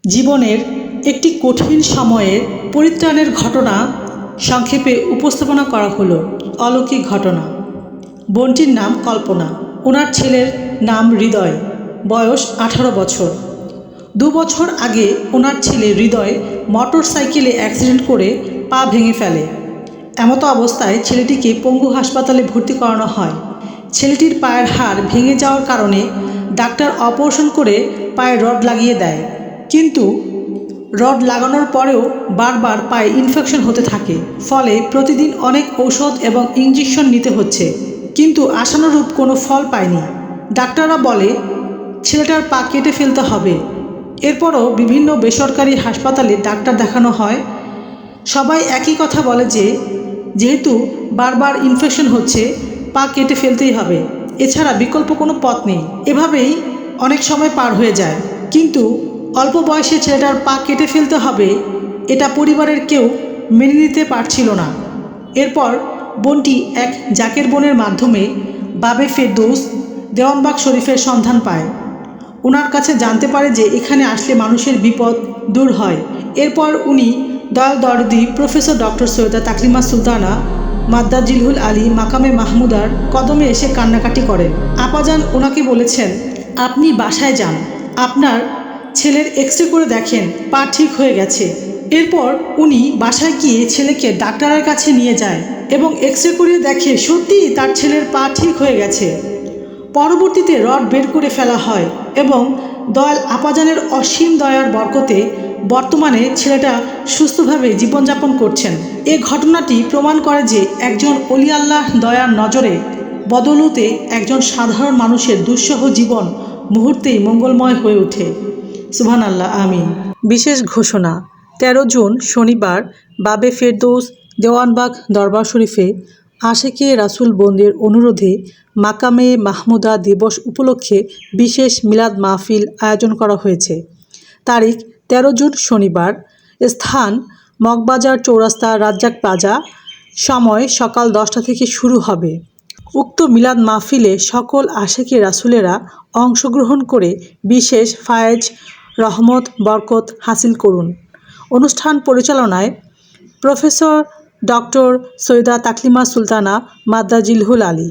জীবনের একটি কঠিন সময়ে পরিত্রাণের ঘটনা সংক্ষেপে উপস্থাপনা করা হলো। অলৌকিক ঘটনা। বোনটির নাম কল্পনা, ওনার ছেলের নাম হৃদয়, বয়স 18 বছর। 2 বছর আগে ওনার ছেলে হৃদয় মোটর সাইকেলে অ্যাক্সিডেন্ট করে পা ভেঙে ফেলে। এমতো অবস্থায় ছেলেটিকে পঙ্গু হাসপাতালে ভর্তি করানো হয়। ছেলেটির পায়ের হাড় ভেঙে যাওয়ার কারণে ডাক্তার অপারেশন করে পায়ে রড লাগিয়ে দেয়, কিন্তু রড লাগানোর পরেও বারবার পায়ে ইনফেকশন হতে থাকে। ফলে প্রতিদিন অনেক ঔষধ এবং ইঞ্জেকশন নিতে হচ্ছে, কিন্তু আশানুরূপ কোনো ফল পায়নি। ডাক্তাররা বলে ছেলেটার পা কেটে ফেলতে হবে। এরপরও বিভিন্ন বেসরকারি হাসপাতালে ডাক্তার দেখানো হয়। সবাই একই কথা বলে যে যেহেতু বারবার ইনফেকশন হচ্ছে, পা কেটে ফেলতেই হবে, এছাড়া বিকল্প কোনো পথ নেই। এভাবেই অনেক সময় পার হয়ে যায়, কিন্তু অল্প বয়সে ছেলেটার পা কেটে ফেলতে হবে এটা পরিবারের কেউ মেনে নিতে পারছিল না। এরপর বোনটি এক জাকের বোনের মাধ্যমে বাবে ফেরদৌস দেওয়ানবাগ শরীফের সন্ধান পায়। ওনার কাছে জানতে পারে যে এখানে আসলে মানুষের বিপদ দূর হয়। এরপর উনি দয়াল দরদি প্রফেসর ডক্টর সৈয়দা তাকলিমা সুলতানা মাদ্দাজিলহুল আলী মাকামে মাহমুদার কদমে এসে কান্নাকাটি করেন। আপাজান ওনাকে বলেছেন, আপনি বাসায় যান, আপনার ছেলের এক্সরে করে দেখেন পা ঠিক হয়ে গেছে। এরপর উনি বাসায় গিয়ে ছেলেকে ডাক্তারের কাছে নিয়ে যায় এবং এক্সরে করে দেখে সত্যিই তার ছেলের পা ঠিক হয়ে গেছে। পরবর্তীতে রড বের করে ফেলা হয় এবং দয়াল আপাজানের অসীম দয়ার বরকতে বর্তমানে ছেলেটা সুস্থভাবে জীবনযাপন করছেন। এ ঘটনাটি প্রমাণ করে যে একজন অলি আল্লাহ দয়ার নজরে বদৌলতে একজন সাধারণ মানুষের দুঃসহ জীবন মুহূর্তেই মঙ্গলময় হয়ে ওঠে। সুবহানাল্লাহ, আমিন। বিশেষ ঘোষণা: 13 জুন শনিবার বাবে ফেরদৌস দেওয়ানবাগ দরবার শরীফে আশেকে রাসূল বোনদের অনুরোধে মাকামে মাহমুদা দিবস উপলক্ষে বিশেষ মিলাদ মাহফিল আয়োজন করা হয়েছে। তারিখ 13 জুন শনিবার। স্থান মগবাজার চৌরাস্তা রাজ্জাক প্লাজা। সময় সকাল 10টা থেকে শুরু হবে। উক্ত মিলাদ মাহফিলে সকল আশেকে রাসূলেরা অংশগ্রহণ করে বিশেষ ফায়েজ, রহমত, বরকত হাসিল করুন। অনুষ্ঠান পরিচালনায় প্রফেসর ডক্টর সৈয়দা তাকলিমা সুলতানা মাদ্দাজিলহুল আলী।